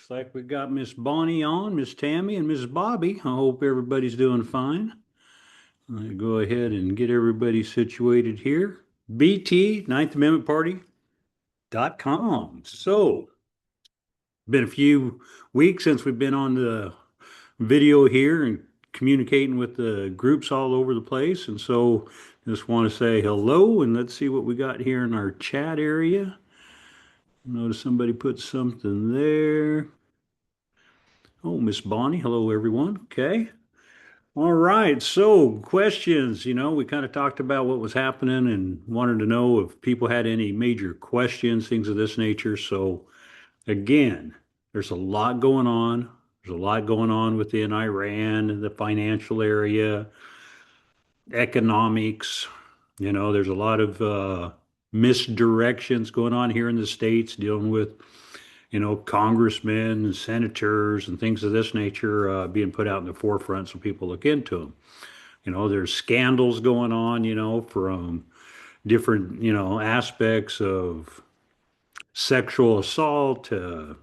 Looks like we got Miss Bonnie on, Miss Tammy, and Miss Bobby. I hope everybody's doing fine. I'll go ahead and get everybody situated here. BT, Ninth Amendment Party.com. So, been a few weeks since we've been on the video here and communicating with the groups all over the place. And so, just want to say hello and let's see what we got here in our chat area. Notice somebody put something there. Oh, Miss Bonnie. Hello, everyone. Okay. All right. So, questions. We kind of talked about what was happening and wanted to know if people had any major questions, things of this nature. So, again, there's a lot going on. There's a lot going on within Iran, the financial area, economics. There's a lot of misdirections going on here in the States dealing with congressmen and senators and things of this nature being put out in the forefront so people look into them. There's scandals going on, from different, aspects of sexual assault to,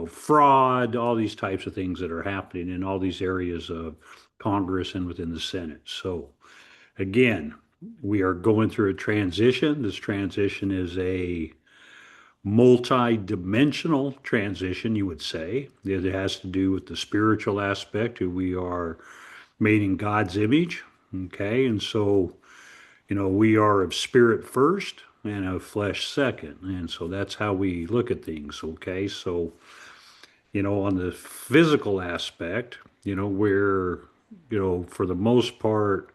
fraud, all these types of things that are happening in all these areas of Congress and within the Senate. So, again, we are going through a transition. This transition is a multi-dimensional transition, you would say. It has to do with the spiritual aspect, who we are made in God's image. Okay, and so we are of spirit first and of flesh second, and so that's how we look at things. Okay, so on the physical aspect, we're for the most part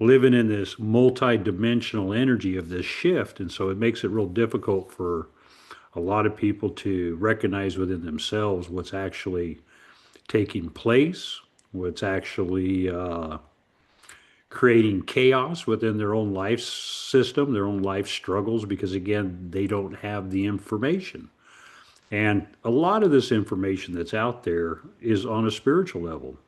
living in this multi-dimensional energy of this shift, and so it makes it real difficult for a lot of people to recognize within themselves what's actually taking place, what's actually creating chaos within their own life system, their own life struggles, because again, they don't have the information. And a lot of this information that's out there is on a spiritual level.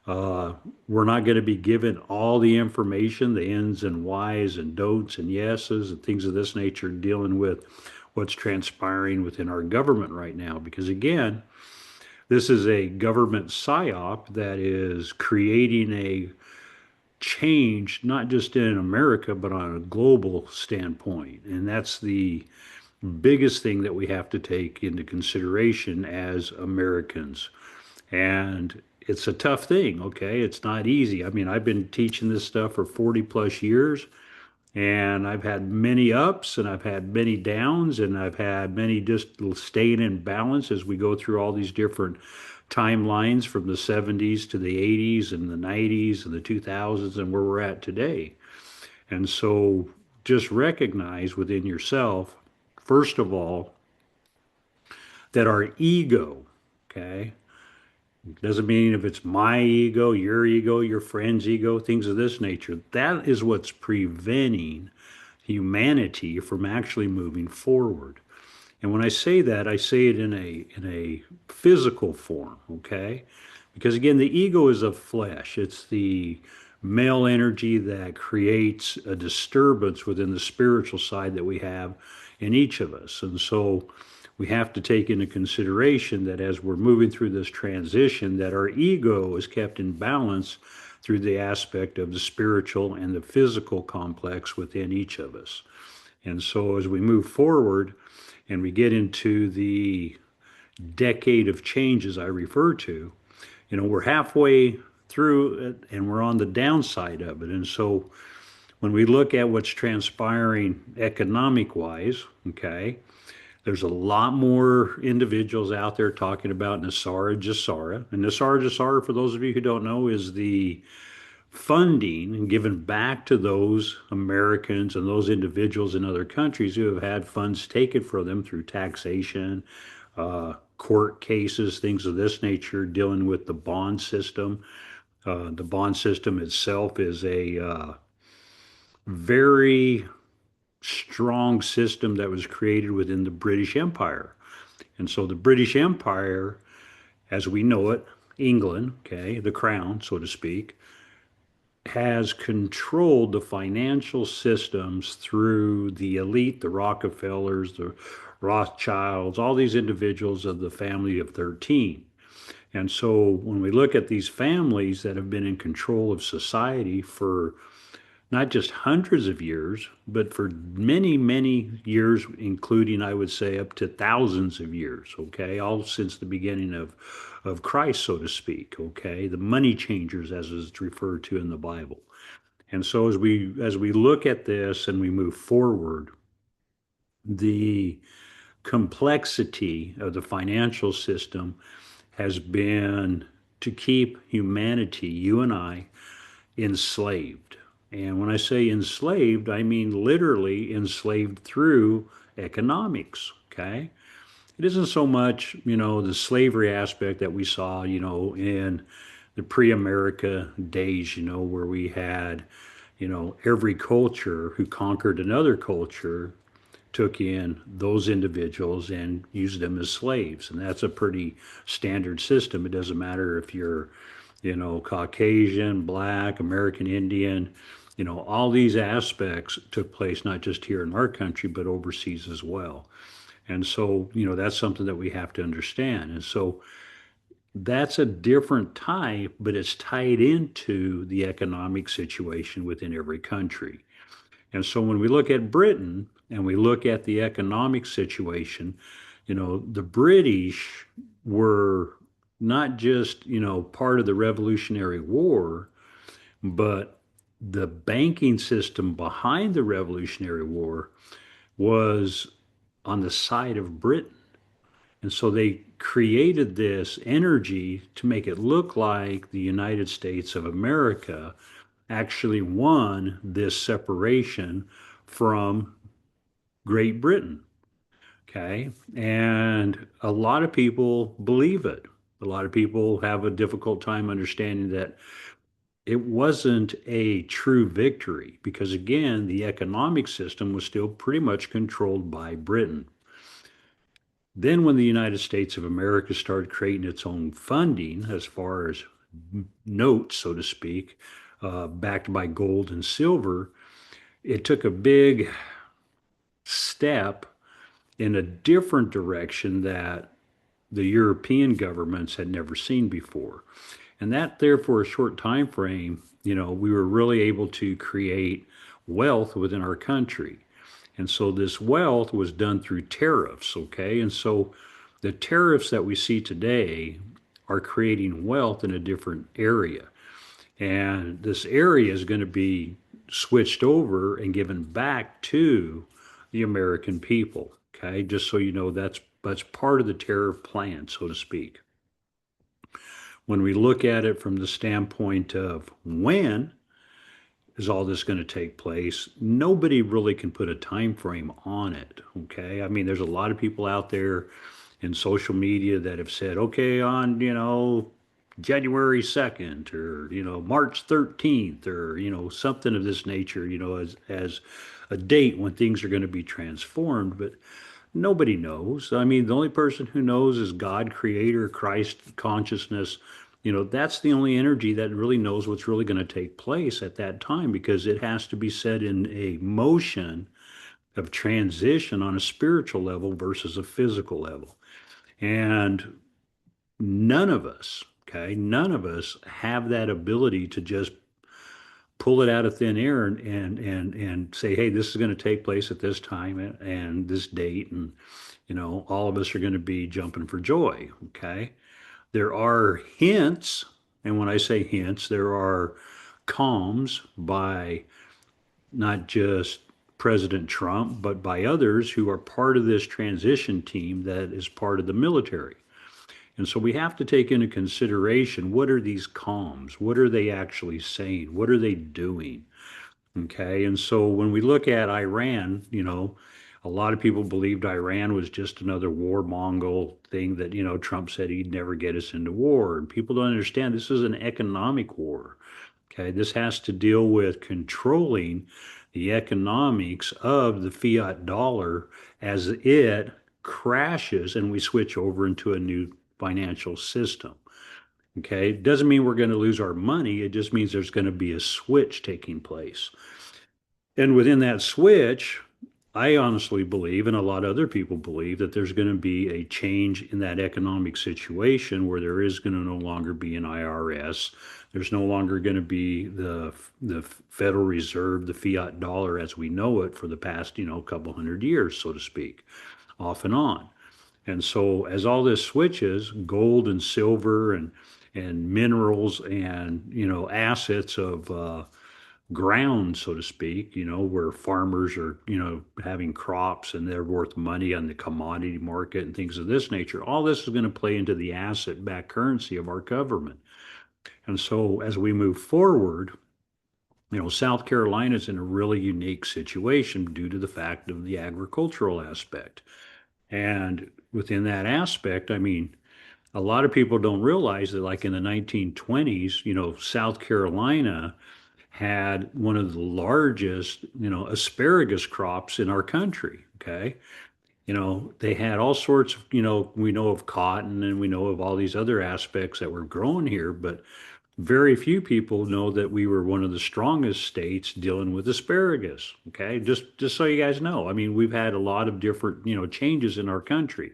Uh, we're not going to be given all the information, the ins and whys and don'ts and yeses and things of this nature dealing with what's transpiring within our government right now. Because again, this is a government psyop that is creating a change, not just in America, but on a global standpoint. And that's the biggest thing that we have to take into consideration as Americans. And it's a tough thing, okay? It's not easy. I mean, I've been teaching this stuff for 40 plus years, and I've had many ups and I've had many downs, and I've had many just staying in balance as we go through all these different timelines from the 70s to the 80s and the 90s and the 2000s and where we're at today. And so just recognize within yourself, first of all, that our ego, okay, doesn't mean if it's my ego, your friend's ego, things of this nature. That is what's preventing humanity from actually moving forward. And when I say that, I say it in a physical form, okay? Because again, the ego is of flesh. It's the male energy that creates a disturbance within the spiritual side that we have in each of us. And so we have to take into consideration that as we're moving through this transition, that our ego is kept in balance through the aspect of the spiritual and the physical complex within each of us. And so as we move forward and we get into the decade of changes I refer to, we're halfway through it and we're on the downside of it. And so when we look at what's transpiring economic wise, okay, there's a lot more individuals out there talking about NESARA GESARA. And NESARA GESARA, for those of you who don't know, is the funding given back to those Americans and those individuals in other countries who have had funds taken from them through taxation, court cases, things of this nature, dealing with the bond system. The bond system itself is a very strong system that was created within the British Empire. And so the British Empire, as we know it, England, okay, the crown, so to speak, has controlled the financial systems through the elite, the Rockefellers, the Rothschilds, all these individuals of the family of 13. And so when we look at these families that have been in control of society for not just hundreds of years, but for many, many years, including, I would say, up to thousands of years, okay, all since the beginning of Christ, so to speak, okay, the money changers, as is referred to in the Bible. And so as we look at this and we move forward, the complexity of the financial system has been to keep humanity, you and I, enslaved. And when I say enslaved, I mean literally enslaved through economics. Okay. It isn't so much, the slavery aspect that we saw, in the pre America days, where we had, every culture who conquered another culture took in those individuals and used them as slaves. And that's a pretty standard system. It doesn't matter if you're, Caucasian, Black, American Indian, all these aspects took place not just here in our country, but overseas as well. And so, that's something that we have to understand. And so that's a different type, but it's tied into the economic situation within every country. And so when we look at Britain and we look at the economic situation, the British were not just, part of the Revolutionary War, but the banking system behind the Revolutionary War was on the side of Britain. And so they created this energy to make it look like the United States of America actually won this separation from Great Britain. Okay. And a lot of people believe it. A lot of people have a difficult time understanding that it wasn't a true victory because, again, the economic system was still pretty much controlled by Britain. Then, when the United States of America started creating its own funding, as far as notes, so to speak, backed by gold and silver, it took a big step in a different direction that the European governments had never seen before. And that there for a short time frame, we were really able to create wealth within our country. And so this wealth was done through tariffs, okay? And so the tariffs that we see today are creating wealth in a different area. And this area is going to be switched over and given back to the American people, okay? Just so you know, that's part of the tariff plan, so to speak. When we look at it from the standpoint of when is all this going to take place, nobody really can put a time frame on it. Okay. I mean, there's a lot of people out there in social media that have said, okay, on, January 2nd or, March 13th or, something of this nature, as a date when things are going to be transformed. But nobody knows. I mean, the only person who knows is God, Creator, Christ, consciousness. That's the only energy that really knows what's really going to take place at that time because it has to be set in a motion of transition on a spiritual level versus a physical level. And none of us, okay, none of us have that ability to just pull it out of thin air and say, hey, this is going to take place at this time and this date. And, all of us are going to be jumping for joy. Okay. There are hints. And when I say hints, there are comms by not just President Trump, but by others who are part of this transition team that is part of the military. And so we have to take into consideration what are these comms? What are they actually saying? What are they doing? Okay. And so when we look at Iran, a lot of people believed Iran was just another war Mongol thing that, Trump said he'd never get us into war. And people don't understand this is an economic war. Okay. This has to deal with controlling the economics of the fiat dollar as it crashes and we switch over into a new financial system. Okay. It doesn't mean we're going to lose our money. It just means there's going to be a switch taking place. And within that switch, I honestly believe, and a lot of other people believe, that there's going to be a change in that economic situation where there is going to no longer be an IRS. There's no longer going to be the Federal Reserve, the fiat dollar as we know it for the past, couple hundred years, so to speak, off and on. And so as all this switches, gold and silver and minerals and assets of ground, so to speak, where farmers are, having crops and they're worth money on the commodity market and things of this nature. All this is going to play into the asset backed currency of our government. And so as we move forward, South Carolina is in a really unique situation due to the fact of the agricultural aspect. And within that aspect, I mean, a lot of people don't realize that, like in the 1920s, South Carolina had one of the largest, asparagus crops in our country. Okay. They had all sorts of, we know of cotton and we know of all these other aspects that were grown here, but very few people know that we were one of the strongest states dealing with asparagus. Okay. Just so you guys know, I mean, we've had a lot of different, changes in our country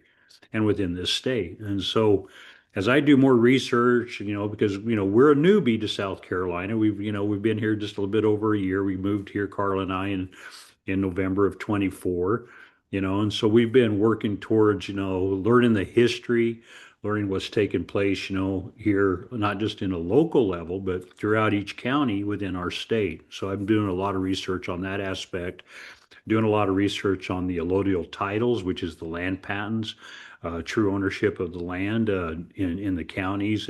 and within this state. And so as I do more research, because, we're a newbie to South Carolina. We've been here just a little bit over a year. We moved here, Carl and I, in November of 24, and so we've been working towards, learning the history, learning what's taken place, here, not just in a local level, but throughout each county within our state. So I'm doing a lot of research on that aspect, doing a lot of research on the allodial titles, which is the land patents, true ownership of the land in the counties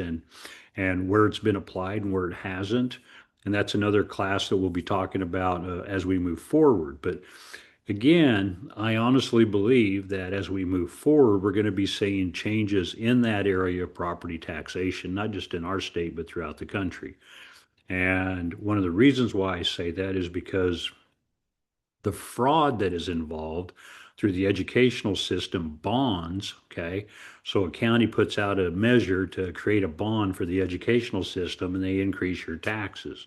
and where it's been applied and where it hasn't. And that's another class that we'll be talking about as we move forward. But again, I honestly believe that as we move forward, we're going to be seeing changes in that area of property taxation, not just in our state, but throughout the country. And one of the reasons why I say that is because the fraud that is involved through the educational system bonds, okay? So a county puts out a measure to create a bond for the educational system and they increase your taxes.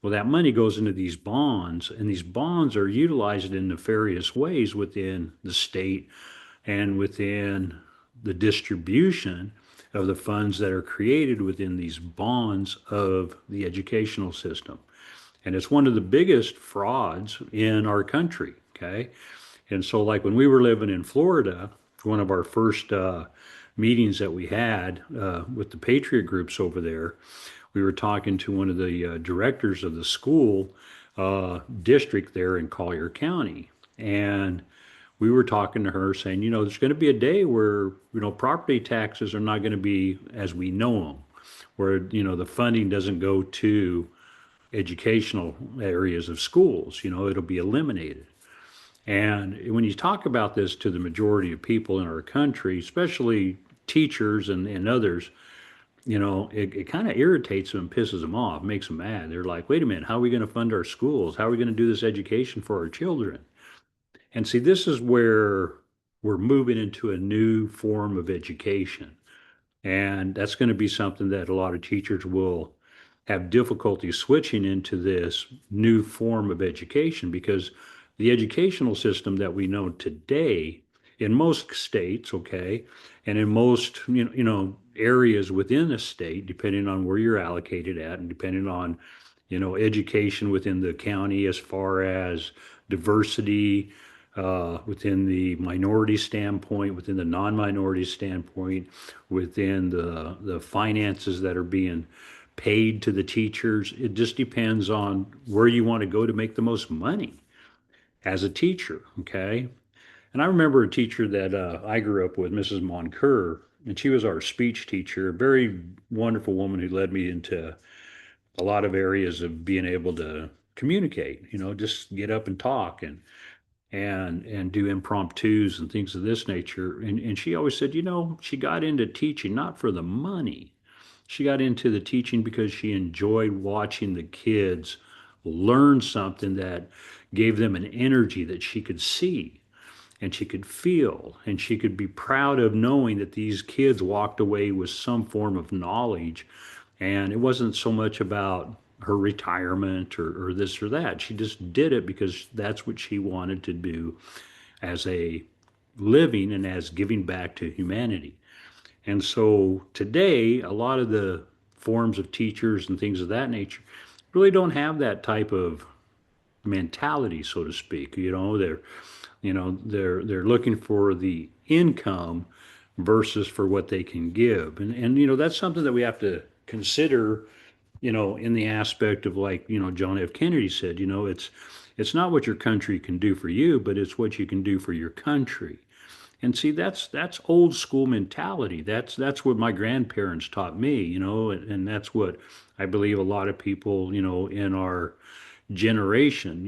Well, that money goes into these bonds, and these bonds are utilized in nefarious ways within the state and within the distribution of the funds that are created within these bonds of the educational system. And it's one of the biggest frauds in our country, okay? And so, like when we were living in Florida, one of our first meetings that we had with the Patriot groups over there, we were talking to one of the directors of the school district there in Collier County. And we were talking to her saying, there's going to be a day where, property taxes are not going to be as we know them, where, the funding doesn't go to educational areas of schools, it'll be eliminated. And when you talk about this to the majority of people in our country, especially teachers and others, it kind of irritates them, pisses them off, makes them mad. They're like, wait a minute, how are we going to fund our schools? How are we going to do this education for our children? And see, this is where we're moving into a new form of education. And that's going to be something that a lot of teachers will have difficulty switching into this new form of education because the educational system that we know today in most states, okay, and in most areas within a state, depending on where you're allocated at, and depending on education within the county as far as diversity, within the minority standpoint, within the non-minority standpoint, within the finances that are being paid to the teachers. It just depends on where you want to go to make the most money as a teacher, okay? And I remember a teacher that I grew up with, Mrs. Moncur, and she was our speech teacher, a very wonderful woman who led me into a lot of areas of being able to communicate, just get up and talk and do impromptus and things of this nature. And she always said, she got into teaching not for the money. She got into the teaching because she enjoyed watching the kids learn something that gave them an energy that she could see and she could feel, and she could be proud of knowing that these kids walked away with some form of knowledge. And it wasn't so much about her retirement or this or that. She just did it because that's what she wanted to do as a living and as giving back to humanity. And so today, a lot of the forms of teachers and things of that nature really don't have that type of mentality, so to speak. They're looking for the income versus for what they can give. And that's something that we have to consider, in the aspect of, like, John F. Kennedy said, it's not what your country can do for you, but it's what you can do for your country. And see, that's old school mentality. That's what my grandparents taught me, and that's what I believe a lot of people, in our generation,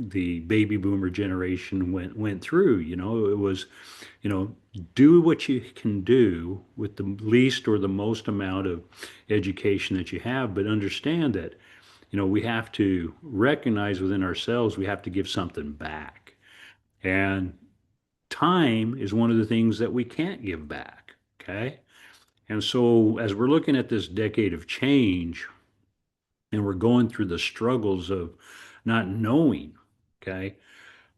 the baby boomer generation went through. It was, you know, do what you can do with the least or the most amount of education that you have, but understand that, we have to recognize within ourselves we have to give something back. And time is one of the things that we can't give back. Okay. And so as we're looking at this decade of change and we're going through the struggles of not knowing, okay,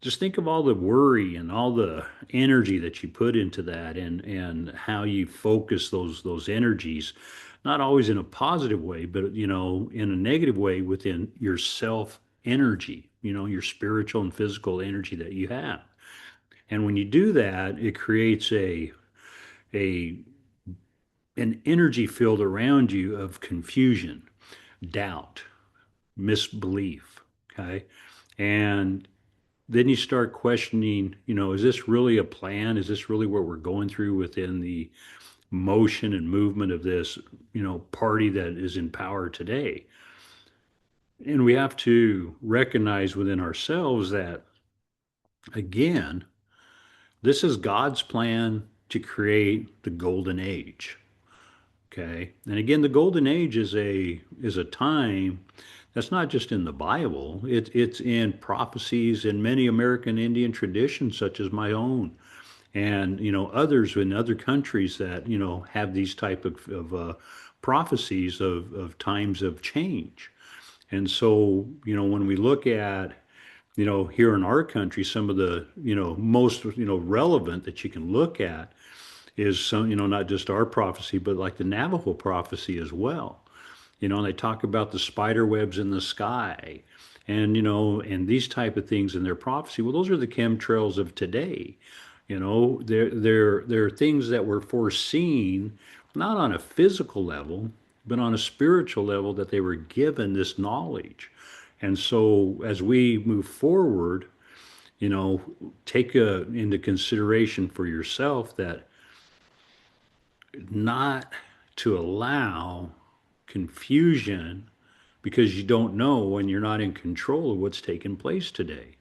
just think of all the worry and all the energy that you put into that, and how you focus those energies, not always in a positive way, but in a negative way within your self energy, your spiritual and physical energy that you have. And when you do that, it creates a an energy field around you of confusion, doubt, misbelief. Okay. And then you start questioning, is this really a plan? Is this really what we're going through within the motion and movement of this, party that is in power today? And we have to recognize within ourselves that, again, this is God's plan to create the golden age. Okay. And again, the golden age is a time that's not just in the Bible. It's in prophecies in many American Indian traditions, such as my own, and others in other countries that have these type of prophecies of times of change. And so when we look at here in our country, some of the most relevant that you can look at is some, not just our prophecy, but like the Navajo prophecy as well. And they talk about the spider webs in the sky, and and these type of things in their prophecy. Well, those are the chemtrails of today. They're things that were foreseen, not on a physical level, but on a spiritual level, that they were given this knowledge. And so as we move forward, take into consideration for yourself that not to allow confusion, because you don't know when you're not in control of what's taking place today.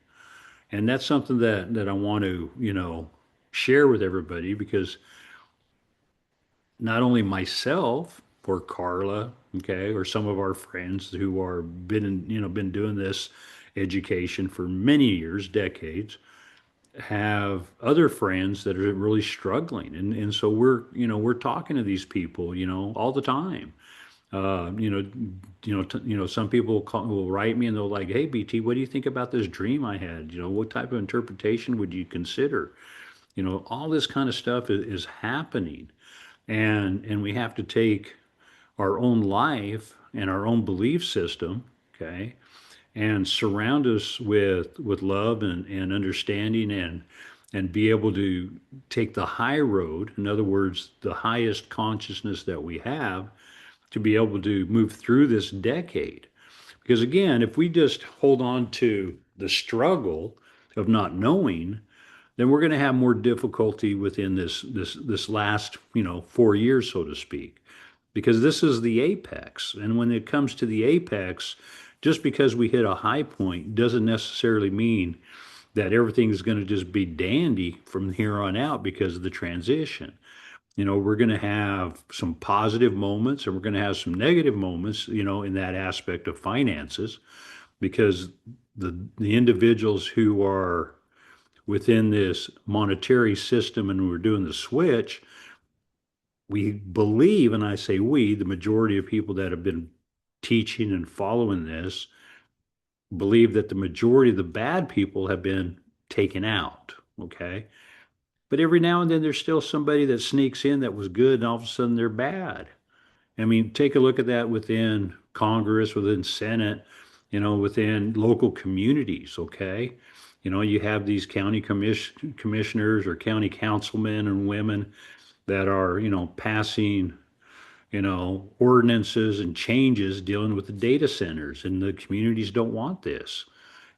And that's something that I want to, share with everybody, because not only myself or Carla, okay, or some of our friends who are been doing this education for many years, decades, have other friends that are really struggling. And so we're talking to these people, all the time. Uh, you know, some people will write me and they'll like, "Hey, BT, what do you think about this dream I had? What type of interpretation would you consider?" All this kind of stuff is happening, and we have to take our own life and our own belief system, okay, and surround us with love and understanding, and be able to take the high road. In other words, the highest consciousness that we have, to be able to move through this decade. Because again, if we just hold on to the struggle of not knowing, then we're going to have more difficulty within this last 4 years, so to speak, because this is the apex. And when it comes to the apex, just because we hit a high point doesn't necessarily mean that everything's going to just be dandy from here on out because of the transition. We're going to have some positive moments and we're going to have some negative moments, in that aspect of finances, because the individuals who are within this monetary system and we're doing the switch, we believe, and I say we, the majority of people that have been teaching and following this believe that the majority of the bad people have been taken out. Okay. But every now and then there's still somebody that sneaks in that was good and all of a sudden they're bad. I mean, take a look at that within Congress, within Senate, within local communities, okay? You have these commissioners or county councilmen and women that are, passing, ordinances and changes dealing with the data centers, and the communities don't want this.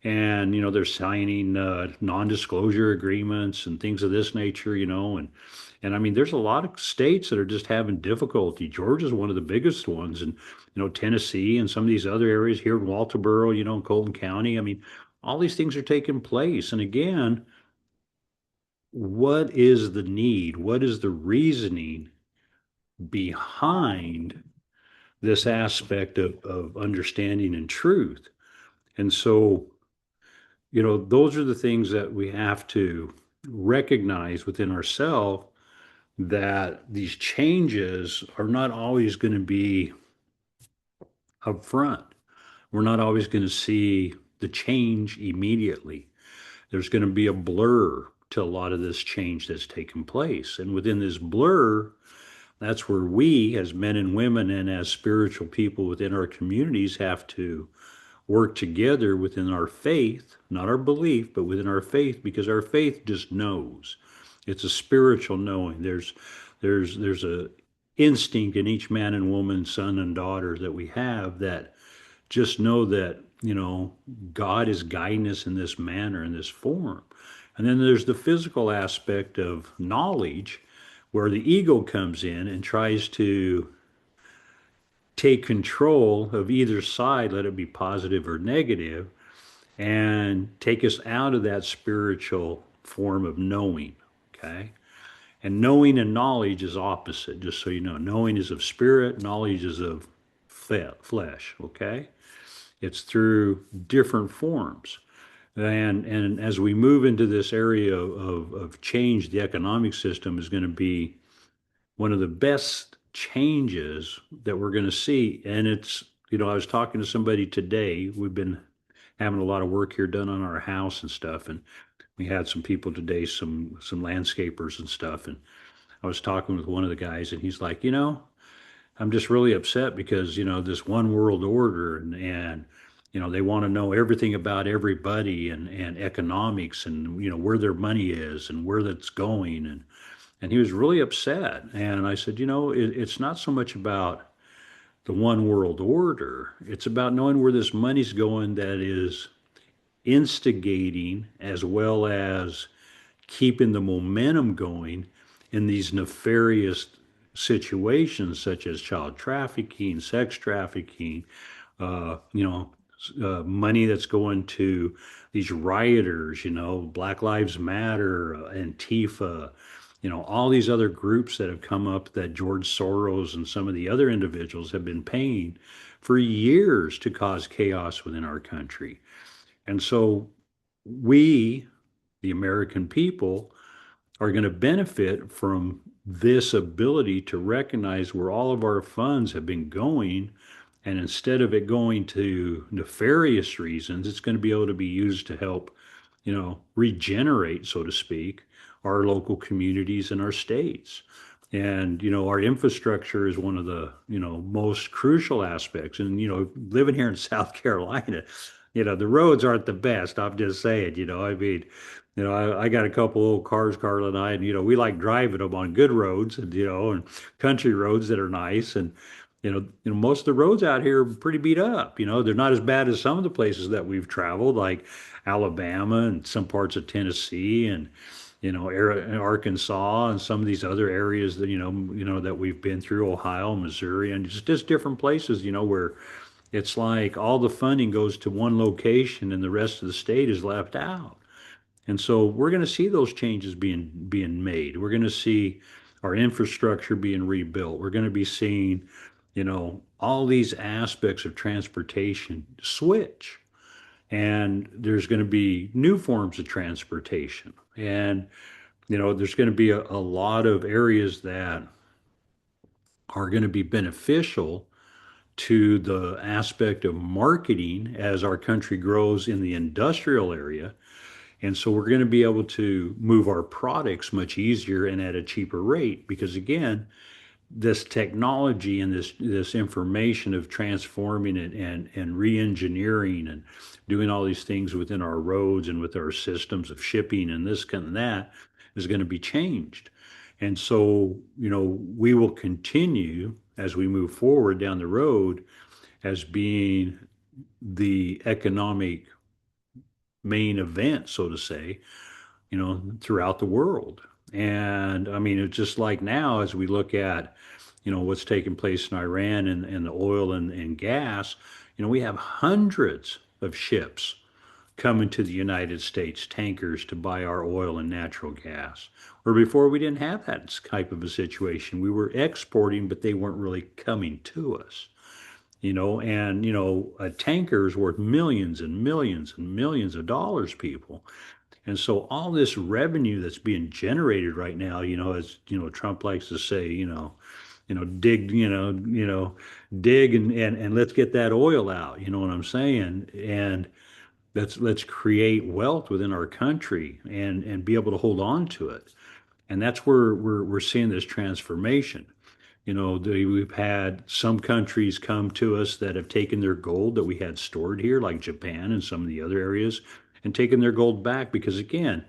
And, they're signing non-disclosure agreements and things of this nature, and I mean, there's a lot of states that are just having difficulty. Georgia's one of the biggest ones, and Tennessee and some of these other areas here in Walterboro, in Colton County. I mean, all these things are taking place. And again, what is the need? What is the reasoning behind this aspect of understanding and truth? And so, those are the things that we have to recognize within ourselves, that these changes are not always going to be up front. We're not always going to see the change immediately. There's going to be a blur to a lot of this change that's taken place. And within this blur, that's where we, as men and women and as spiritual people within our communities, have to work together within our faith, not our belief, but within our faith, because our faith just knows. It's a spiritual knowing. There's a instinct in each man and woman, son and daughter that we have, that just know that, God is guiding us in this manner, in this form. And then there's the physical aspect of knowledge, where the ego comes in and tries to take control of either side, let it be positive or negative, and take us out of that spiritual form of knowing. Okay. And knowing and knowledge is opposite, just so you know. Knowing is of spirit, knowledge is of flesh. Okay. It's through different forms. And as we move into this area of change, the economic system is going to be one of the best changes that we're going to see. And it's, I was talking to somebody today. We've been having a lot of work here done on our house and stuff. And we had some people today, some landscapers and stuff. And I was talking with one of the guys, and he's like, I'm just really upset because, this one world order, and they want to know everything about everybody, and economics, and, where their money is and where that's going. And he was really upset. And I said, it's not so much about the one world order. It's about knowing where this money's going, that is instigating as well as keeping the momentum going in these nefarious situations, such as child trafficking, sex trafficking, uh, you know, money that's going to these rioters, Black Lives Matter, Antifa, all these other groups that have come up, that George Soros and some of the other individuals have been paying for years to cause chaos within our country. And so we, the American people, are going to benefit from this ability to recognize where all of our funds have been going. And instead of it going to nefarious reasons, it's going to be able to be used to help, regenerate, so to speak, our local communities and our states. And, our infrastructure is one of the, most crucial aspects. And, living here in South Carolina, the roads aren't the best. I'm just saying, I mean, I got a couple old cars, Carla and I, and, we like driving them on good roads, and, and country roads that are nice. And, most of the roads out here are pretty beat up. They're not as bad as some of the places that we've traveled, like Alabama and some parts of Tennessee, and, Arkansas, and some of these other areas that, that we've been through, Ohio, Missouri, and just different places, where it's like all the funding goes to one location and the rest of the state is left out. And so we're going to see those changes being made. We're going to see our infrastructure being rebuilt. We're going to be seeing, all these aspects of transportation switch. And there's going to be new forms of transportation. And, there's going to be a lot of areas that are going to be beneficial to the aspect of marketing as our country grows in the industrial area. And so we're going to be able to move our products much easier and at a cheaper rate because, again, this technology and this information of transforming it and re-engineering and doing all these things within our roads and with our systems of shipping and this kind of that is going to be changed. And so, we will continue as we move forward down the road as being the economic main event, so to say, throughout the world. And I mean, it's just like now as we look at, what's taking place in Iran and the oil and gas, we have hundreds of ships coming to the United States, tankers to buy our oil and natural gas. Where before we didn't have that type of a situation. We were exporting, but they weren't really coming to us. And a tanker is worth millions and millions and millions of dollars, people. And so all this revenue that's being generated right now, as Trump likes to say, dig, dig and let's get that oil out. You know what I'm saying? And let's create wealth within our country and be able to hold on to it. And that's where we're seeing this transformation. We've had some countries come to us that have taken their gold that we had stored here, like Japan and some of the other areas, and taken their gold back because, again,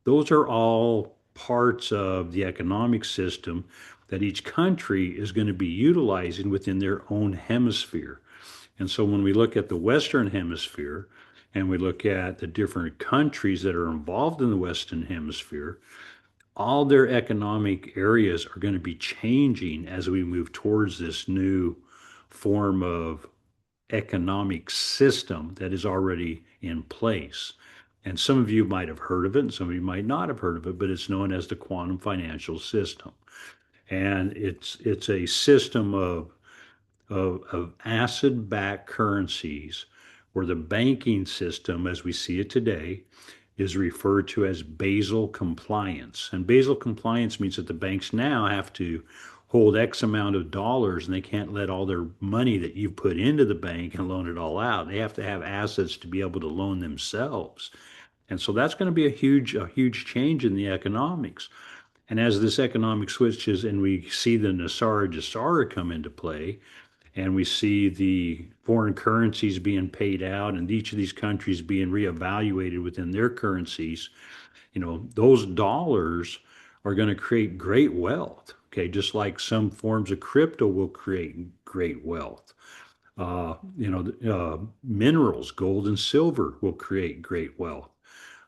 those are all parts of the economic system that each country is going to be utilizing within their own hemisphere. And so when we look at the Western Hemisphere and we look at the different countries that are involved in the Western Hemisphere, all their economic areas are going to be changing as we move towards this new form of economic system that is already in place. And some of you might have heard of it, and some of you might not have heard of it, but it's known as the quantum financial system. And it's a system of asset-backed currencies where the banking system, as we see it today, is referred to as Basel compliance. And Basel compliance means that the banks now have to hold X amount of dollars and they can't let all their money that you put into the bank and loan it all out. They have to have assets to be able to loan themselves. And so that's going to be a huge change in the economics. And as this economic switches and we see the NESARA GESARA come into play, and we see the foreign currencies being paid out and each of these countries being reevaluated within their currencies, those dollars are going to create great wealth. Okay, just like some forms of crypto will create great wealth. Minerals, gold and silver will create great wealth.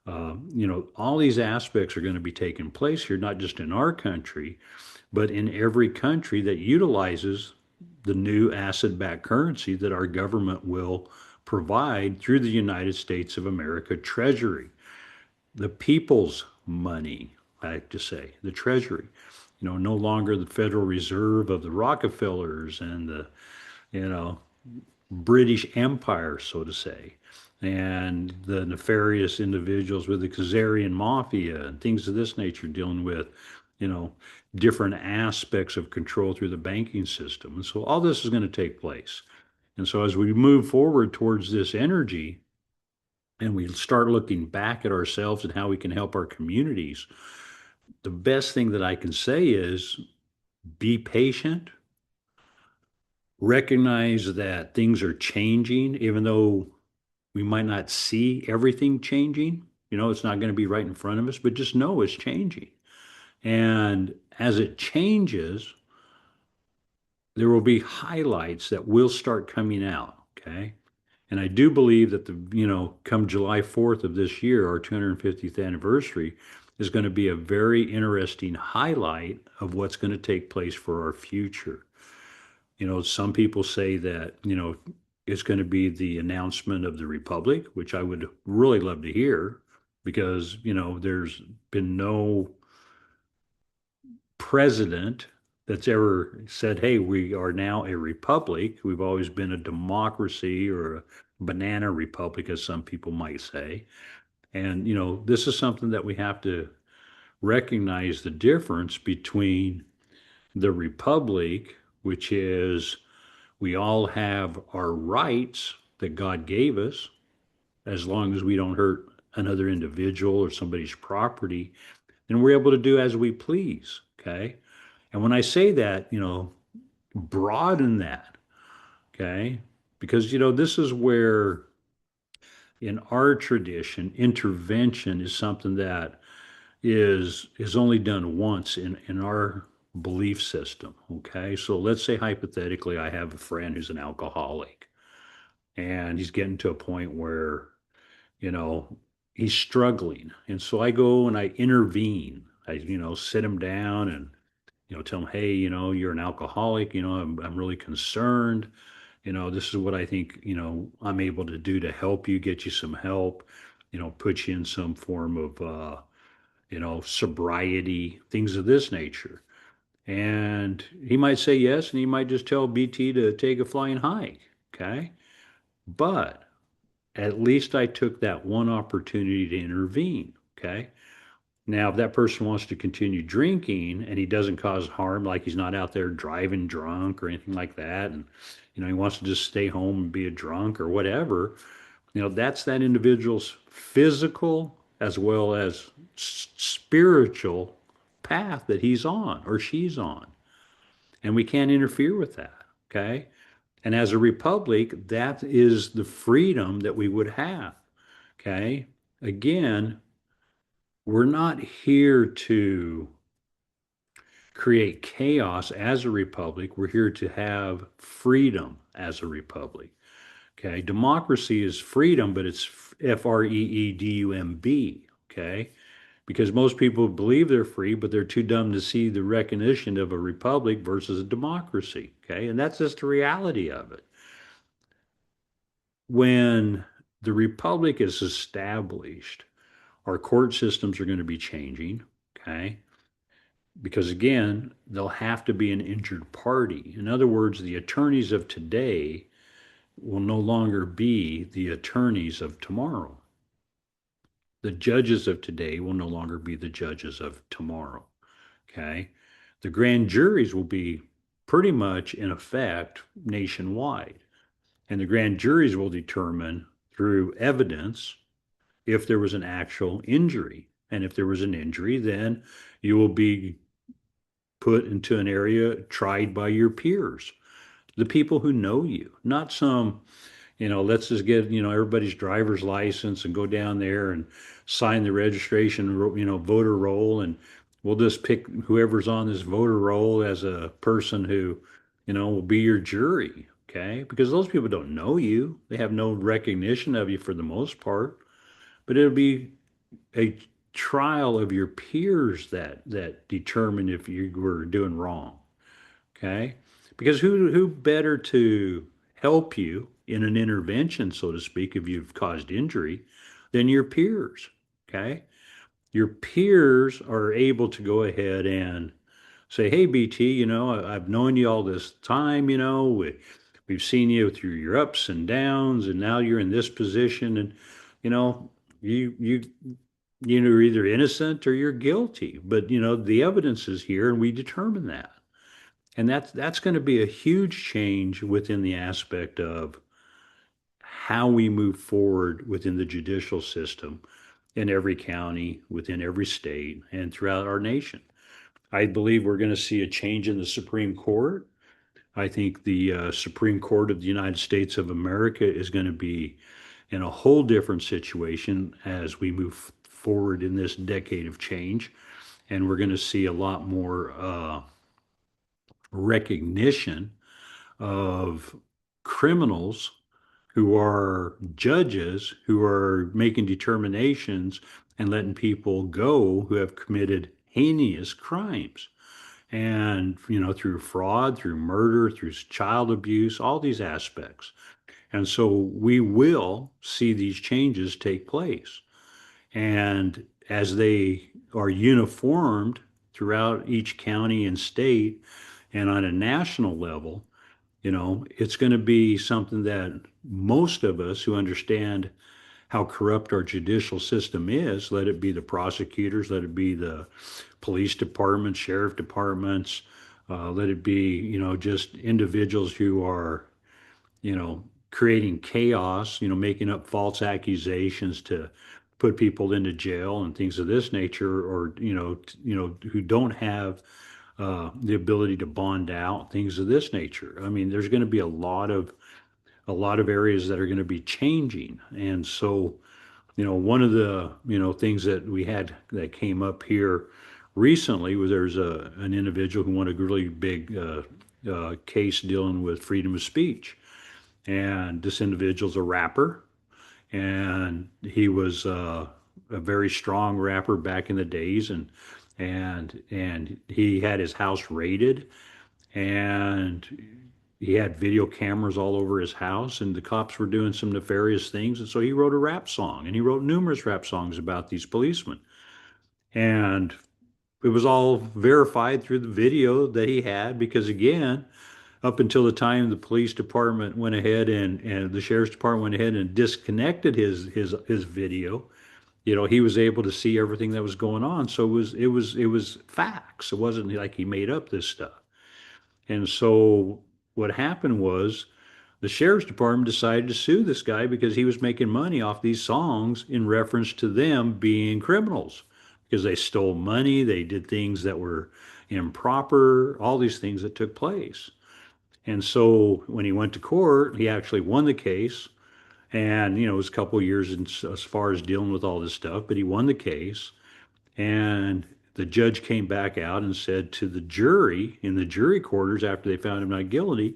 All these aspects are going to be taking place here, not just in our country, but in every country that utilizes the new asset-backed currency that our government will provide through the United States of America Treasury. The people's money, I have to say, the Treasury. No longer the Federal Reserve of the Rockefellers and the, British Empire, so to say, and the nefarious individuals with the Khazarian Mafia and things of this nature dealing with, you know, different aspects of control through the banking system. And so all this is going to take place. And so as we move forward towards this energy and we start looking back at ourselves and how we can help our communities, the best thing that I can say is be patient, recognize that things are changing, even though we might not see everything changing. It's not going to be right in front of us, but just know it's changing. And as it changes, there will be highlights that will start coming out. Okay. And I do believe that come July 4th of this year, our 250th anniversary, is going to be a very interesting highlight of what's going to take place for our future. Some people say that, it's going to be the announcement of the Republic, which I would really love to hear because, there's been no president that's ever said, hey, we are now a republic. We've always been a democracy or a banana republic, as some people might say. And, this is something that we have to recognize the difference between the republic, which is We all have our rights that God gave us as long as we don't hurt another individual or somebody's property, then we're able to do as we please. Okay. And when I say that, broaden that. Okay. Because, this is where in our tradition, intervention is something that is only done once in our belief system. Okay. So let's say hypothetically, I have a friend who's an alcoholic and he's getting to a point where you know, he's struggling. And so I go and I intervene. I, sit him down and, tell him, hey, you're an alcoholic, I'm really concerned. This is what I think, I'm able to do to help you, get you some help, put you in some form of, sobriety, things of this nature. And he might say yes, and he might just tell BT to take a flying hike. Okay. But at least I took that one opportunity to intervene. Okay. Now, if that person wants to continue drinking and he doesn't cause harm, like he's not out there driving drunk or anything like that, and he wants to just stay home and be a drunk or whatever, that's that individual's physical as well as spiritual path that he's on or she's on, and we can't interfere with that. Okay. And as a republic, that is the freedom that we would have. Okay. Again, we're not here to create chaos as a republic. We're here to have freedom as a republic. Okay. Democracy is freedom, but it's FREEDUMB. Okay. Because most people believe they're free, but they're too dumb to see the recognition of a republic versus a democracy. Okay. And that's just the reality of it. When the republic is established, our court systems are going to be changing, okay? Because again, there'll have to be an injured party. In other words, the attorneys of today will no longer be the attorneys of tomorrow. The judges of today will no longer be the judges of tomorrow, okay? The grand juries will be pretty much in effect nationwide. And the grand juries will determine through evidence if there was an actual injury. And if there was an injury, then you will be put into an area tried by your peers, the people who know you, not some, let's just get, everybody's driver's license and go down there and sign the registration, voter roll. And we'll just pick whoever's on this voter roll as a person who, will be your jury. Okay. Because those people don't know you. They have no recognition of you for the most part, but it'll be a trial of your peers that determine if you were doing wrong. Okay. Because who better to help you in an intervention, so to speak, if you've caused injury, than your peers. Okay. Your peers are able to go ahead and say, hey, BT, I've known you all this time, we've seen you through your ups and downs, and now you're in this position, and, you you're either innocent or you're guilty, but, the evidence is here and we determine that. And that's going to be a huge change within the aspect of how we move forward within the judicial system in every county, within every state, and throughout our nation. I believe we're going to see a change in the Supreme Court. I think the Supreme Court of the United States of America is going to be in a whole different situation as we move forward in this decade of change. And we're going to see a lot more recognition of criminals who are judges who are making determinations and letting people go who have committed heinous crimes. And, through fraud, through murder, through child abuse, all these aspects. And so we will see these changes take place. And as they are uniformed throughout each county and state and on a national level, it's going to be something that most of us who understand how corrupt our judicial system is, let it be the prosecutors, let it be the police departments, sheriff departments, let it be, just individuals who are you know, creating chaos, making up false accusations to put people into jail and things of this nature, or who don't have the ability to bond out, things of this nature. I mean, there's going to be a lot of areas that are going to be changing, and so one of the things that we had that came up here recently was there's an individual who won a really big case dealing with freedom of speech, and this individual's a rapper, and he was a very strong rapper back in the days, and he had his house raided, and he had video cameras all over his house, and the cops were doing some nefarious things, and so he wrote a rap song, and he wrote numerous rap songs about these policemen, and it was all verified through the video that he had, because again, up until the time the police department went ahead and the sheriff's department went ahead and disconnected his video, he was able to see everything that was going on. So it was facts. It wasn't like he made up this stuff. And so what happened was the sheriff's department decided to sue this guy because he was making money off these songs in reference to them being criminals, because they stole money, they did things that were improper, all these things that took place. And so when he went to court, he actually won the case. And, it was a couple of years as far as dealing with all this stuff, but he won the case. And the judge came back out and said to the jury in the jury quarters after they found him not guilty,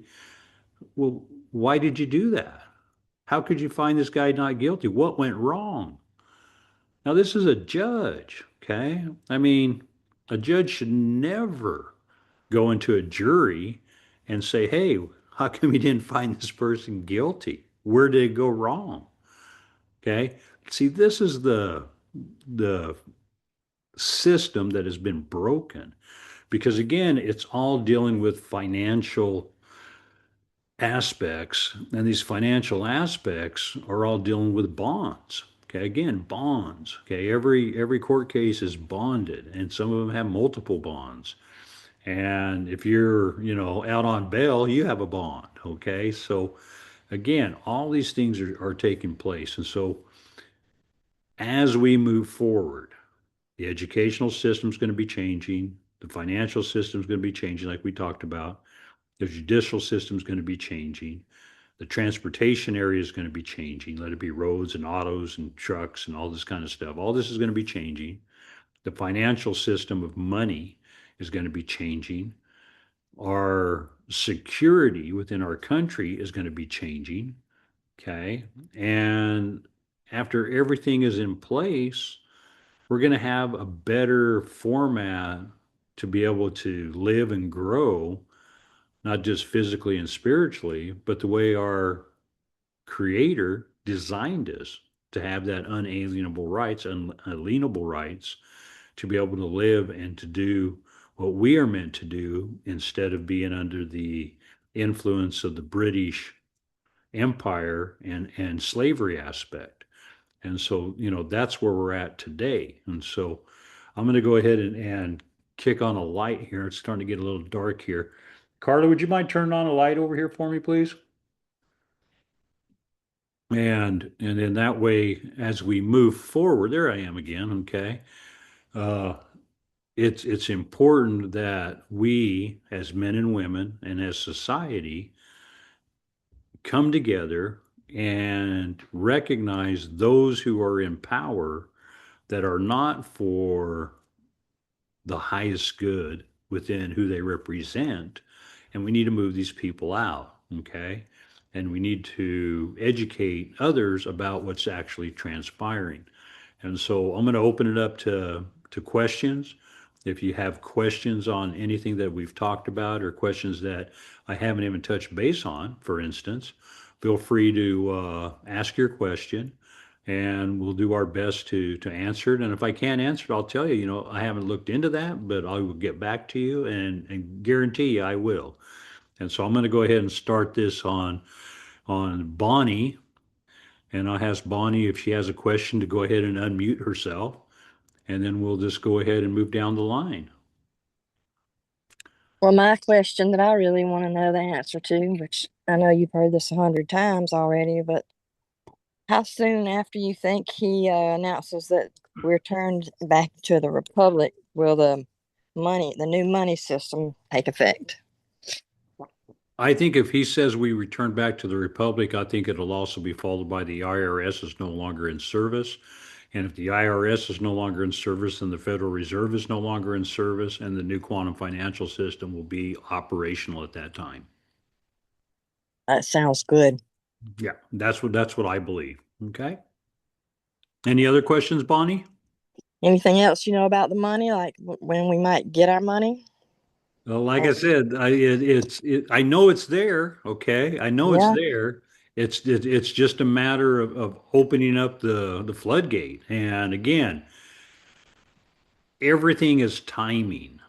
well, why did you do that? How could you find this guy not guilty? What went wrong? Now, this is a judge, okay? I mean, a judge should never go into a jury and say, hey, how come you didn't find this person guilty? Where did it go wrong? Okay. See, this is the system that has been broken, because again, it's all dealing with financial aspects, and these financial aspects are all dealing with bonds. Okay, again, bonds. Okay, every court case is bonded, and some of them have multiple bonds. And if you're, out on bail, you have a bond. Okay. So again, all these things are taking place. And so as we move forward, the educational system is going to be changing. The financial system is going to be changing, like we talked about. The judicial system is going to be changing. The transportation area is going to be changing. Let it be roads and autos and trucks and all this kind of stuff. All this is going to be changing. The financial system of money is going to be changing. Our security within our country is going to be changing. Okay. And after everything is in place, we're going to have a better format to be able to live and grow, not just physically and spiritually, but the way our creator designed us to have that unalienable rights, unalienable rights, to be able to live and to do what we are meant to do, instead of being under the influence of the British Empire and slavery aspect. And so, that's where we're at today. And so I'm going to go ahead and kick on a light here. It's starting to get a little dark here. Carla, would you mind turning on a light over here for me, please? And then that way, as we move forward, there I am again. Okay. Uh, it's important that we, as men and women and as society, come together and recognize those who are in power that are not for the highest good within who they represent. And we need to move these people out. Okay. And we need to educate others about what's actually transpiring. And so I'm going to open it up to questions. If you have questions on anything that we've talked about, or questions that I haven't even touched base on, for instance, feel free to ask your question, and we'll do our best to answer it. And if I can't answer it, I'll tell you, I haven't looked into that, but I will get back to you, and guarantee you I will. And so I'm going to go ahead and start this on Bonnie, and I'll ask Bonnie if she has a question to go ahead and unmute herself, and then we'll just go ahead and move down the line. Well, my question that I really want to know the answer to, which I know you've heard this 100 times already, but how soon after you think he announces that we're turned back to the republic will the new money system take effect? I think if he says we return back to the Republic, I think it'll also be followed by the IRS is no longer in service. And if the IRS is no longer in service, then the Federal Reserve is no longer in service, and the new quantum financial system will be operational at that time. That sounds good. Yeah, that's what I believe. Okay. Any other questions, Bonnie? Anything else you know about the money, like when we might get our money? Well, like I Or said, I know it's there. Okay, I know it's yeah, there. It's just a matter of opening up the floodgate. And again, everything is timing.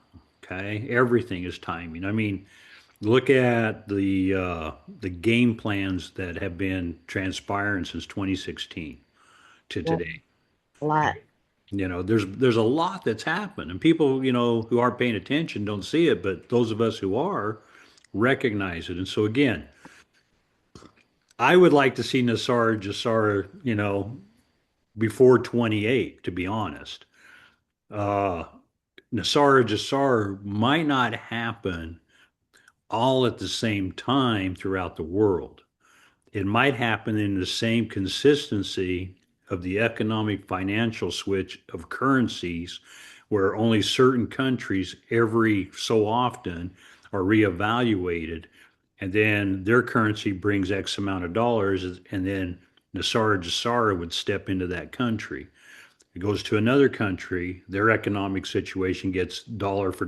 Okay, everything is timing. I mean, look at the game plans that have been transpiring since 2016 to yeah, today. a lot. There's a lot that's happened, and people who aren't paying attention don't see it, but those of us who are recognize it. And so again, I would like to see Nassar Jassar, before 28, to be honest. Uh, Nassar Jassar might not happen all at the same time throughout the world. It might happen in the same consistency of the economic financial switch of currencies, where only certain countries every so often are reevaluated, and then their currency brings X amount of dollars, and then Nasara Jasara would step into that country. It goes to another country, their economic situation gets dollar for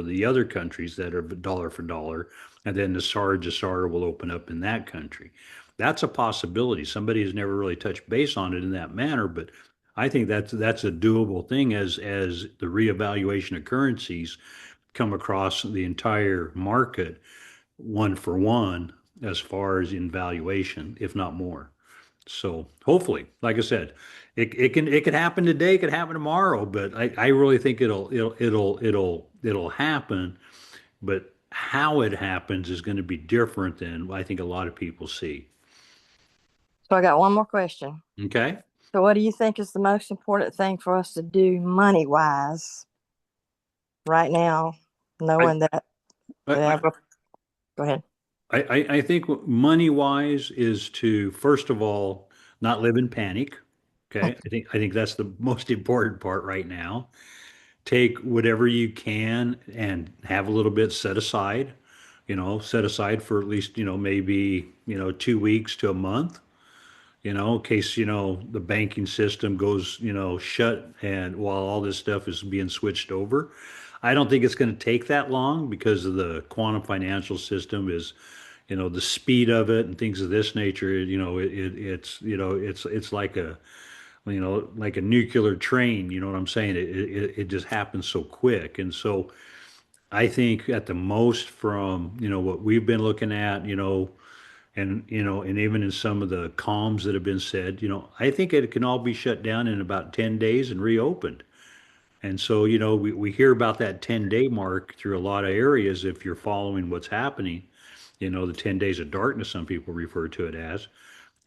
the other countries that are dollar for dollar, and then the SAR Jasara will open up in that country. That's a possibility. Somebody has never really touched base on it in that manner, but I think that's a doable thing as the reevaluation of currencies come across the entire market one for one as far as in valuation, if not more. So hopefully, like I said, it could happen today, it could happen tomorrow, but I really think it'll happen. But how it happens is going to be different than I think a lot of people see. So I got one more question. Okay. So what do you think is the most important thing for us to do money wise right now, I knowing that I go ahead. I think money wise is to first of all not live in panic. Okay. I think that's the most important part right now. Take whatever you can and have a little bit set aside, set aside for at least, maybe, 2 weeks to a month, in case, the banking system goes, shut and while all this stuff is being switched over. I don't think it's going to take that long because of the quantum financial system is, the speed of it and things of this nature, it's like a nuclear train, you know what I'm saying? It just happens so quick. And so I think at the most from, what we've been looking at, and even in some of the calms that have been said, I think it can all be shut down in about 10 days and reopened. And so, we hear about that 10-day mark through a lot of areas if you're following what's happening, the 10 days of darkness, some people refer to it as.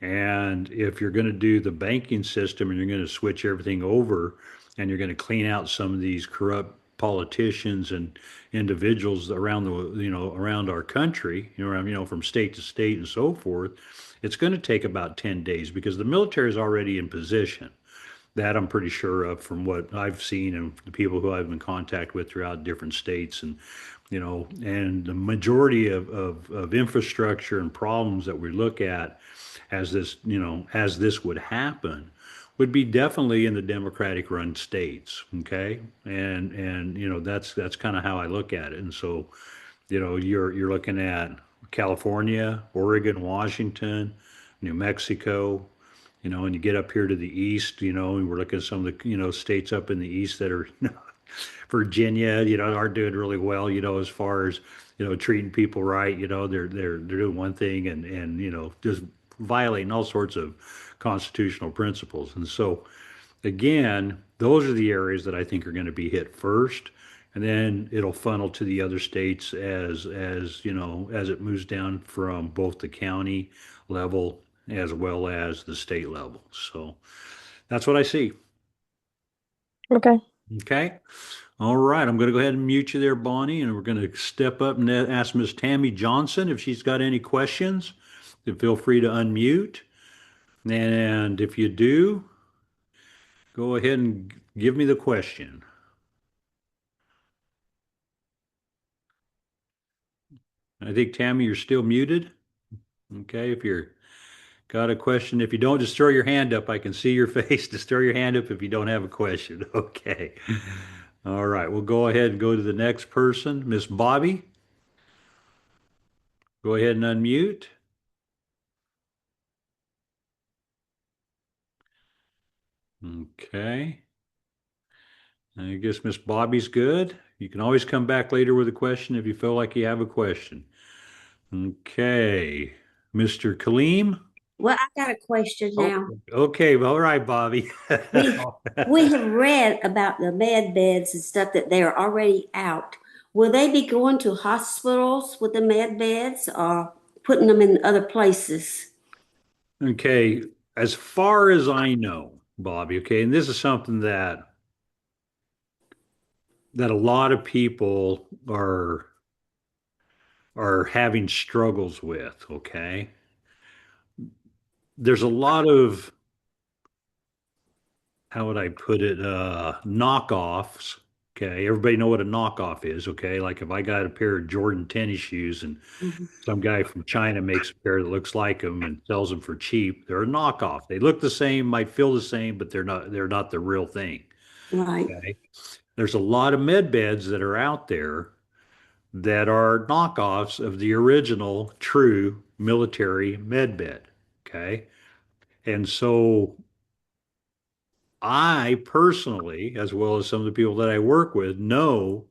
And if you're going to do the banking system and you're going to switch everything over and you're going to clean out some of these corrupt politicians and individuals around around our country, from state to state and so forth, it's going to take about 10 days because the military is already in position. That I'm pretty sure of from what I've seen and the people who I've been in contact with throughout different states. And the majority of infrastructure and problems that we look at as this would happen would be definitely in the Democratic run states. Okay. And that's kind of how I look at it. And so, you're looking at California, Oregon, Washington, New Mexico, and you get up here to the east, and we're looking at some of the, states up in the east that are Virginia, aren't doing really well, as far as, treating people right. They're doing one thing and just violating all sorts of constitutional principles. And so again, those are the areas that I think are going to be hit first. and then it'll funnel to the other states as it moves down from both the county level as well as the state level. So that's what I see. Okay. Okay. All right. I'm going to go ahead and mute you there, Bonnie, and we're going to step up and ask Miss Tammy Johnson if she's got any questions. Then feel free to unmute. And if you do, go ahead and give me the question. I think, Tammy, you're still muted. Okay. If you're got a question, if you don't, just throw your hand up. I can see your face. Just throw your hand up if you don't have a question. Okay. All right. We'll go ahead and go to the next person. Miss Bobby, go ahead and unmute. Okay. I guess Miss Bobby's good. You can always come back later with a question if you feel like you have a question. Okay. Mr. Kaleem? Well, I got a question Oh, now. okay. Well, all right, Bobby. We we have read about the med beds and stuff that they are already out. Will they be going to hospitals with the med beds or putting them in other places? Okay. As far as I know, Bobby, okay, and this is something that a lot of people are having struggles with, okay? There's a lot of, how would I put it, knockoffs. Okay, everybody know what a knockoff is, okay? Like if I got a pair of Jordan tennis shoes and Mhm. some guy from China makes a pair that looks like them and sells them for cheap, they're a knockoff. They look the same, might feel the same, but they're not the real thing. Right. Okay. There's a lot of med beds that are out there that are knockoffs of the original true military med bed. Okay. And so I personally, as well as some of the people that I work with, know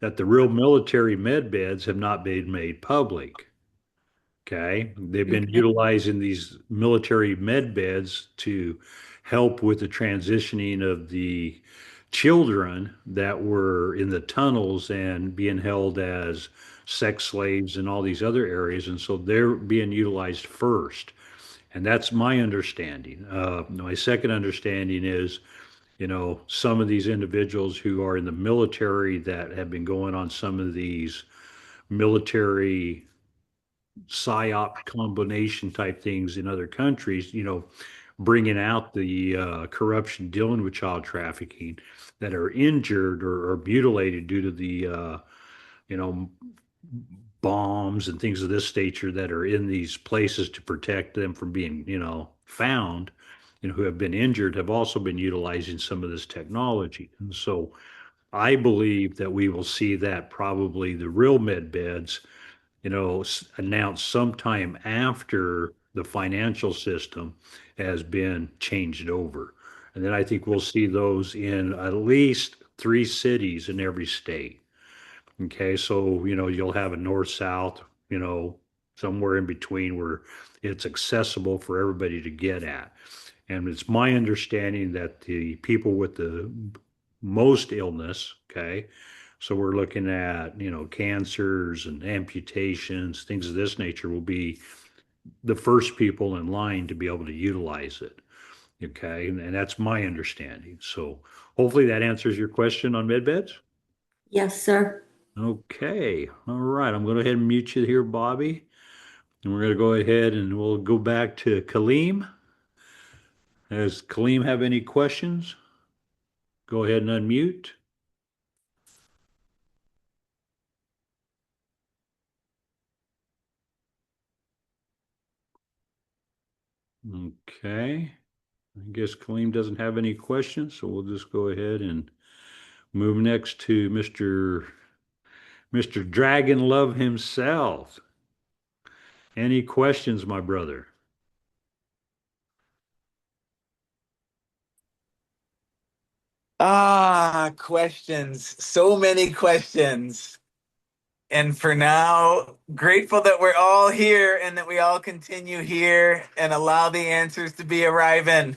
that the real military med beds have not been made public. Okay. They've been Okay. utilizing these military med beds to help with the transitioning of the children that were in the tunnels and being held as sex slaves in all these other areas. And so they're being utilized first. And that's my understanding. My second understanding is, some of these individuals who are in the military that have been going on some of these military psyop combination type things in other countries, bringing out the corruption dealing with child trafficking that are injured or mutilated due to the, you know, bombs and things of this nature that are in these places to protect them from being, found, who have been injured have also been utilizing some of this technology. And so I believe that we will see that probably the real med beds announced sometime after the financial system has been changed over. And then I think we'll see those in at least three cities in every state. Okay, so you'll have a north south, somewhere in between where it's accessible for everybody to get at. And it's my understanding that the people with the most illness, okay, so we're looking at, cancers and amputations, things of this nature will be the first people in line to be able to utilize it. Okay. And that's my understanding. So hopefully that answers your question on med beds. Yes, sir. Okay. All right. I'm going to go ahead and mute you here, Bobby. And we're going to go ahead and we'll go back to Kaleem. Does Kaleem have any questions? Go ahead and unmute. Okay. I guess Kaleem doesn't have any questions, so we'll just go ahead and move next to Mr. Dragon Love himself. Any questions, my brother? Questions. So many questions. And for now, grateful that we're all here and that we all continue here and allow the answers to be arriving.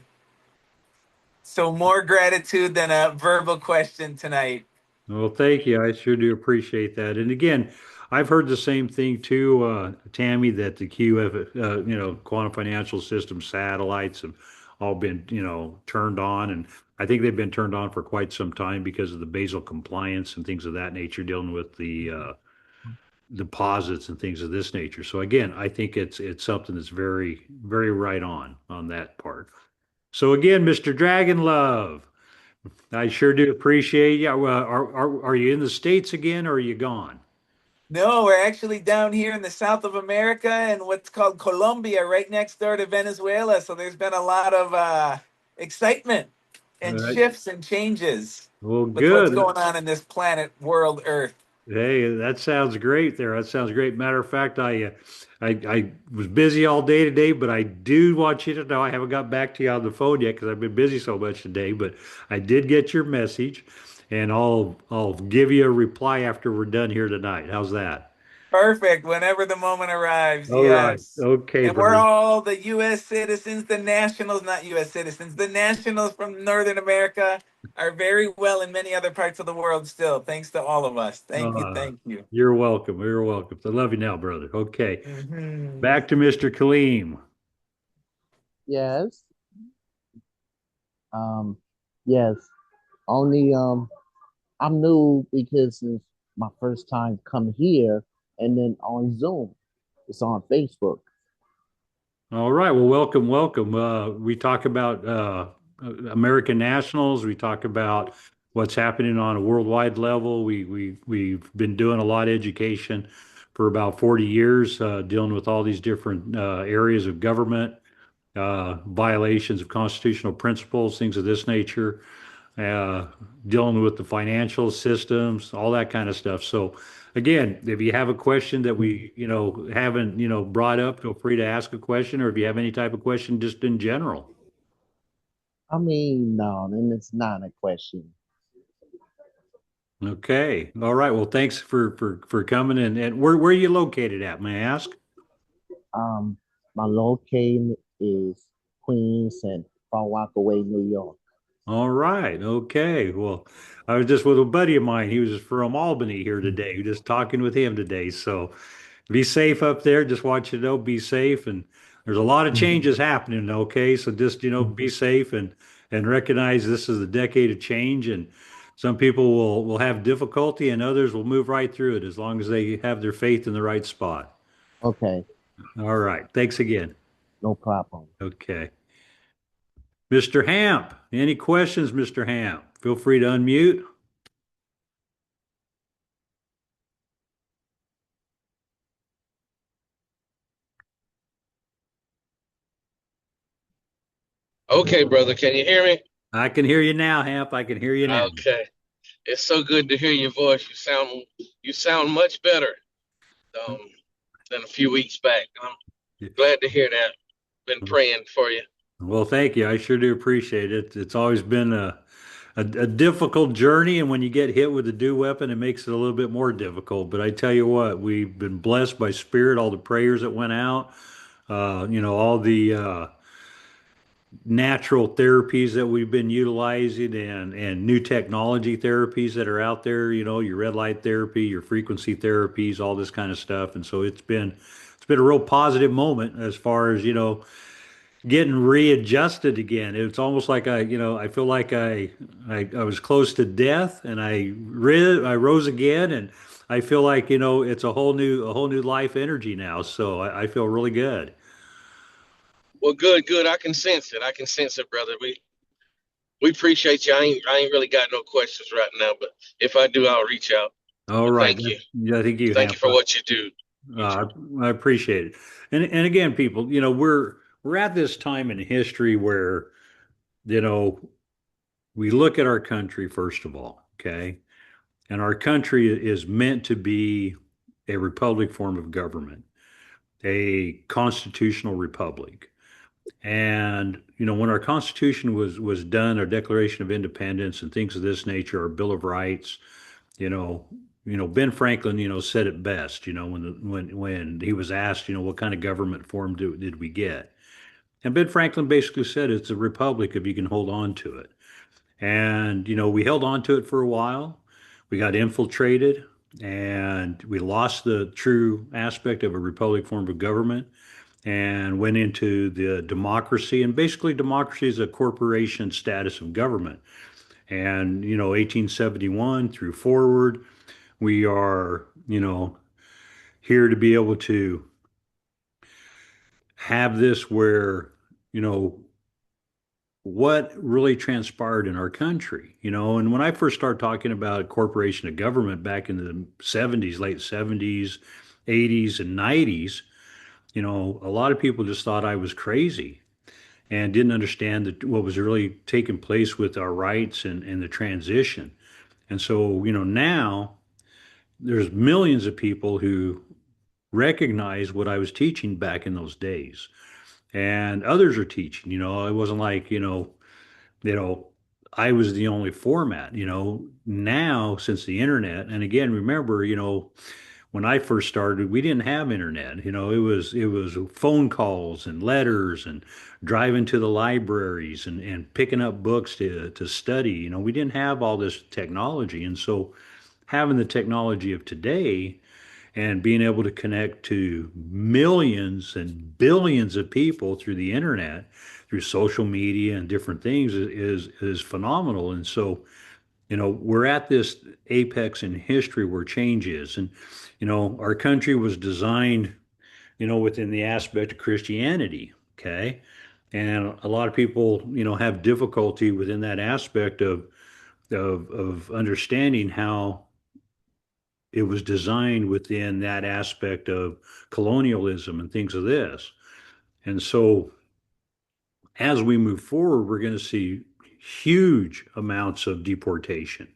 So more gratitude than a verbal question tonight. Well, thank you. I sure do appreciate that. And again, I've heard the same thing too, Tammy, that the QF, quantum financial system satellites have all been, turned on. And I think they've been turned on for quite some time because of the Basel compliance and things of that nature, dealing with the deposits and things of this nature. So again, I think it's something that's very, very right on that part. So again, Mr. Dragon Love. I sure do appreciate you. Are you in the States again or are you gone? No, we're actually down here in the south of America in what's called Colombia, right next door to Venezuela. So there's been a lot of excitement and Uh, shifts and changes well, with what's good. going on in this planet, world, Earth. Hey, that sounds great there. That sounds great. Matter of fact, I was busy all day today, but I do want you to know I haven't got back to you on the phone yet because I've been busy so much today, but I did get your message and I'll give you a reply after we're done here tonight. How's that? Perfect. Whenever the moment arrives. All right. Yes. Okay, And we're brother. all the U.S. citizens, the nationals, not U.S. citizens, the nationals from Northern America are very well in many other parts of the world still. Thanks to all of us. Thank you. Uh, Thank you. you're welcome. You're welcome. I love you now, brother. Okay. Mhm. Back to Mr. Kaleem. Yes. Um, yes. Only I'm new because it's my first time come here and then on Zoom. It's on Facebook. All right. Well, welcome, welcome. We talk about American nationals. We talk about what's happening on a worldwide level. We've been doing a lot of education for about 40 years, dealing with all these different areas of government, violations of constitutional principles, things of this nature, uh, dealing with the financial systems, all that kind of stuff. So again, if you have a question that we, haven't, brought up, feel free to ask a question, or if you have any type of question just in general. I mean, no, then it's not a question. Okay. All right. Well, thanks for coming in. And where are you located at, may I ask? Um, my location is Queens and Far Rockaway, New York. All right. Okay. Well, I was just with a buddy of mine. He was from Albany here today. Just talking with him today. So be safe up there. Just want you to know, be safe. And there's a lot of changes happening. Okay. So just, be safe and recognize this is the decade of change. And some people will have difficulty and others will move right through it as long as they have their faith in the right spot. Okay, All right. Thanks again. no problem. Okay. Mr. Hamp, any questions, Mr. Hamp? Feel free to unmute. Okay, brother, can you hear me? I can hear you now, Hamp. I can hear you now. Okay. It's so good to hear your voice. You sound much better um, than a few weeks back. I'm glad to hear that. Been praying for you. Well, thank you. I sure do appreciate it. It's always been a difficult journey, and when you get hit with a dew weapon, it makes it a little bit more difficult. But I tell you what, we've been blessed by Spirit, all the prayers that went out, all the natural therapies that we've been utilizing and new technology therapies that are out there, your red light therapy, your frequency therapies, all this kind of stuff. And so it's been a real positive moment as far as, getting readjusted again. It's almost like I feel like I was close to death and I rose again and I feel like, it's a whole new life energy now. So I feel really good. Well, good, good. I can sense it. I can sense it, brother. We appreciate you. I ain't really got no questions right now, but if I do, I'll reach out. All But right. thank you. Yeah, I think you Thank have. you for what you do. You Uh, too. I appreciate it. And again, people, we're at this time in history where, you know, we look at our country first of all, okay? And our country is meant to be a republic form of government, a constitutional republic. And, when our Constitution was done, our Declaration of Independence and things of this nature, our Bill of Rights, you know, Ben Franklin, said it best, when he was asked, what kind of government form did we get? And Ben Franklin basically said it's a republic if you can hold on to it. And, we held on to it for a while. we got infiltrated, and we lost the true aspect of a republic form of government and went into the democracy. And basically, democracy is a corporation status of government. And, 1871 through forward, we are, here to be able to have this where, you know, what really transpired in our country, and when I first started talking about corporation of government back in the 70s, late 70s, 80s, and 90s, a lot of people just thought I was crazy and didn't understand what was really taking place with our rights and the transition. And so, now there's millions of people who recognize what I was teaching back in those days. And others are teaching, it wasn't like, you know, I was the only format, now since the internet. And again, remember, when I first started, we didn't have internet. It was phone calls and letters and driving to the libraries and picking up books to study. We didn't have all this technology. And so having the technology of today and being able to connect to millions and billions of people through the internet, through social media and different things is phenomenal. And so, we're at this apex in history where change is. And, our country was designed, within the aspect of Christianity. Okay. And a lot of people, have difficulty within that aspect of understanding how it was designed within that aspect of colonialism and things of this. And so as we move forward, we're going to see huge amounts of deportation,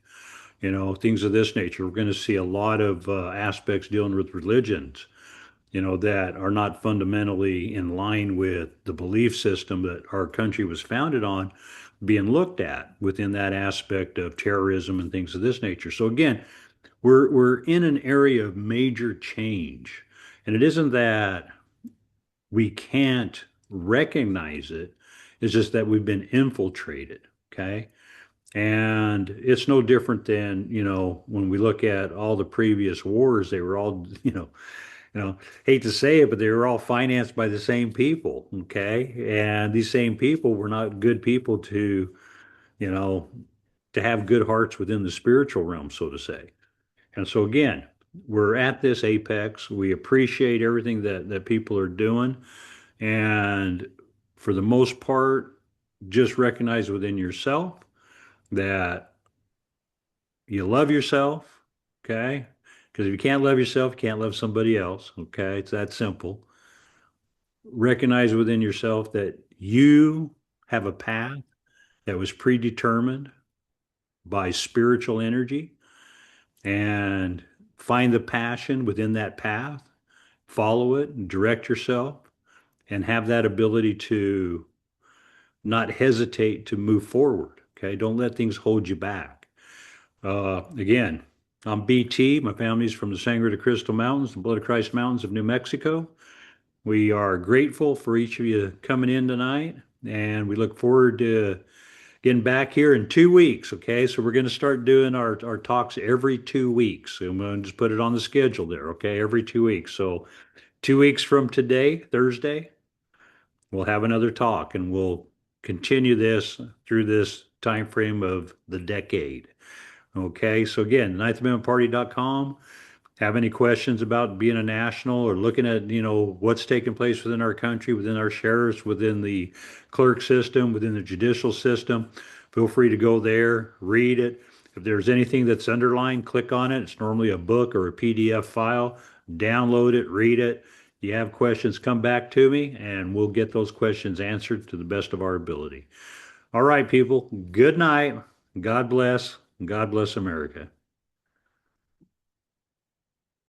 things of this nature. We're going to see a lot of aspects dealing with religions, that are not fundamentally in line with the belief system that our country was founded on being looked at within that aspect of terrorism and things of this nature. So again, we're in an area of major change. And it isn't that we can't recognize it, it's just that we've been infiltrated. Okay. And it's no different than, when we look at all the previous wars, they were all, hate to say it, but they were all financed by the same people. Okay. And these same people were not good people you know, to have good hearts within the spiritual realm, so to say. And so again, we're at this apex. We appreciate everything that people are doing. And for the most part, just recognize within yourself that you love yourself, okay? Because if you can't love yourself, you can't love somebody else, okay? It's that simple. Recognize within yourself that you have a path that was predetermined by spiritual energy, and find the passion within that path, follow it, and direct yourself, and have that ability to not hesitate to move forward. Okay. Don't let things hold you back. Again, I'm BT. My family's from the Sangre de Cristo Mountains, the Blood of Christ Mountains of New Mexico. We are grateful for each of you coming in tonight, and we look forward to getting back here in 2 weeks. Okay. So we're going to start doing our talks every 2 weeks. And we'll just put it on the schedule there. Okay. Every 2 weeks. So 2 weeks from today, Thursday, we'll have another talk, and we'll continue this through this time frame of the decade. Okay. So again, ninthamendmentparty.com. Have any questions about being a national or looking at, what's taking place within our country, within our sheriffs, within the clerk system, within the judicial system, feel free to go there, read it. If there's anything that's underlined, click on it. It's normally a book or a PDF file. Download it, read it. If you have questions, come back to me, and we'll get those questions answered to the best of our ability. All right, people, good night. God bless. God bless America.